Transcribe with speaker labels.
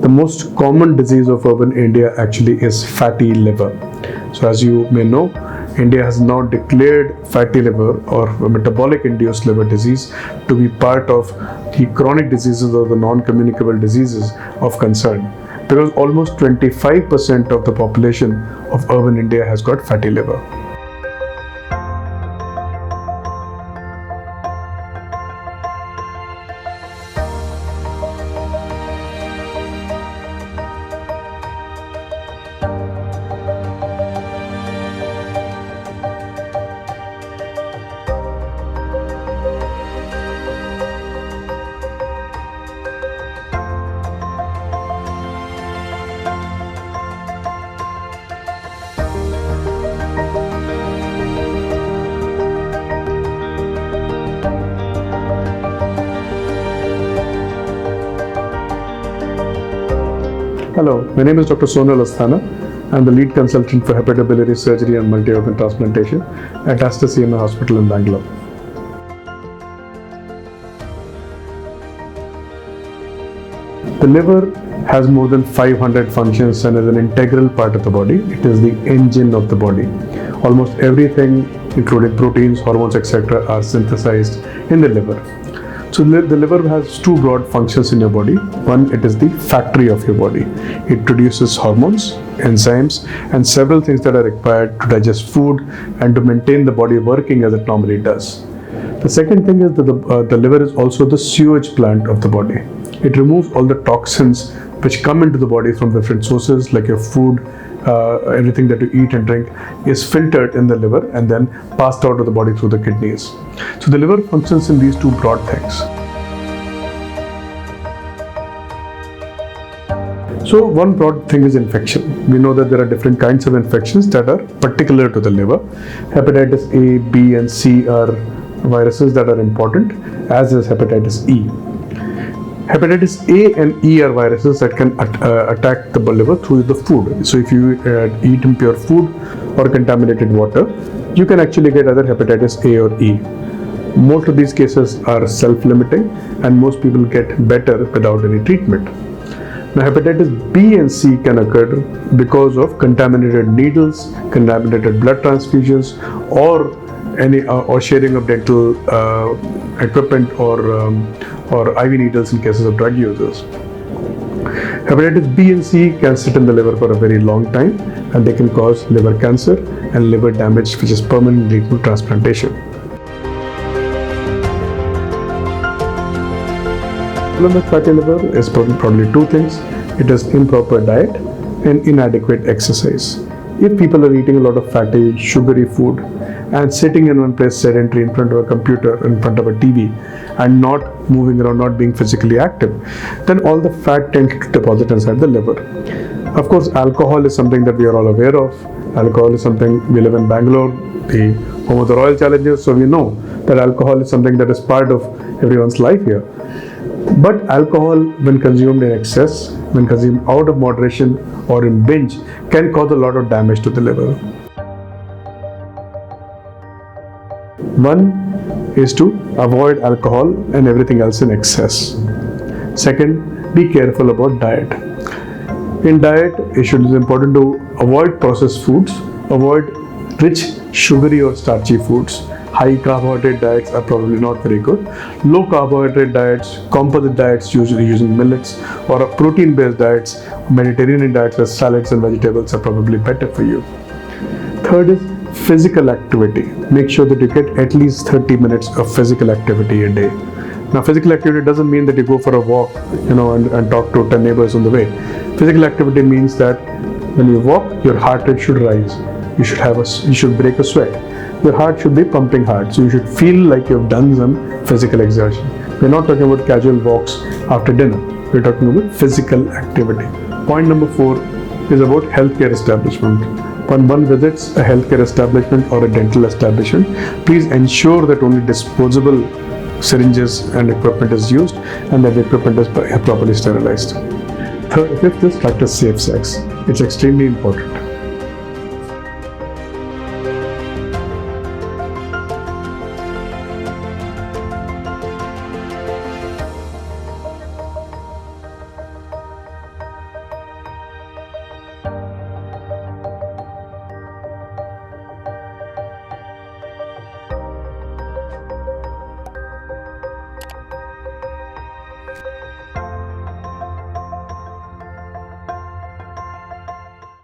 Speaker 1: The most common disease of urban India actually is fatty liver. So as you may know, India has now declared fatty liver or metabolic induced liver disease to be part of the chronic diseases or the non-communicable diseases of concern, because almost 25% of the population of urban India has got fatty liver. Hello, my name is Dr. Sonal Asthana. I'm the lead consultant for hepatobiliary surgery and multi-organ transplantation at Aster CMI Hospital in Bangalore. The liver has more than 500 functions and is an integral part of the body. It is the engine of the body. Almost everything, including proteins, hormones, etc., are synthesized in the liver. So the liver has two broad functions in your body. One, it is the factory of your body. It produces hormones, enzymes, and several things that are required to digest food and to maintain the body working as it normally does. The second thing is that the liver is also the sewage plant of the body. It removes all the toxins which come into the body from different sources, like your food, everything that you eat and drink is filtered in the liver and then passed out of the body through the kidneys. So the liver functions in these two broad things. So one broad thing is infection. We know that there are different kinds of infections that are particular to the liver. Hepatitis A, B, and C are viruses that are important, as is hepatitis E. Hepatitis A and E are viruses that can attack the liver through the food. So if you eat impure food or contaminated water, you can actually get either hepatitis A or E. Most of these cases are self-limiting and most people get better without any treatment. Now hepatitis B and C can occur because of contaminated needles, contaminated blood transfusions, or sharing of dental equipment or IV needles in cases of drug users. Hepatitis B and C can sit in the liver for a very long time and they can cause liver cancer and liver damage, which is permanent, leading to transplantation. The problem with fatty liver is probably two things. It is improper diet and inadequate exercise. If people are eating a lot of fatty, sugary food and sitting in one place sedentary in front of a computer, in front of a TV, and not moving around, not being physically active, then all the fat tends to deposit inside the liver. Of course, alcohol is something that we are all aware of. Alcohol is something, we live in Bangalore, the home of the Royal Challengers, so we know that alcohol is something that is part of everyone's life here. But alcohol, when consumed in excess, when consumed out of moderation or in binge, can cause a lot of damage to the liver. One is to avoid alcohol and everything else in excess. Second, be careful about diet. In diet, it is important to avoid processed foods, avoid rich, sugary or starchy foods. High carbohydrate diets are probably not very good. Low carbohydrate diets, composite diets usually using millets, or protein-based diets, Mediterranean diets with salads and vegetables are probably better for you. Third is physical activity. Make sure that you get at least 30 minutes of physical activity a day. Now, physical activity doesn't mean that you go for a walk, and talk to 10 neighbors on the way. Physical activity means that when you walk, your heart rate should rise. You should break a sweat. Your heart should be pumping hard. So you should feel like you've done some physical exertion. We're not talking about casual walks after dinner. We're talking about physical activity. Point number 4 is about healthcare establishment. When one visits a healthcare establishment or a dental establishment, please ensure that only disposable syringes and equipment is used and that the equipment is properly sterilized. Fifth is practice safe sex. It's extremely important.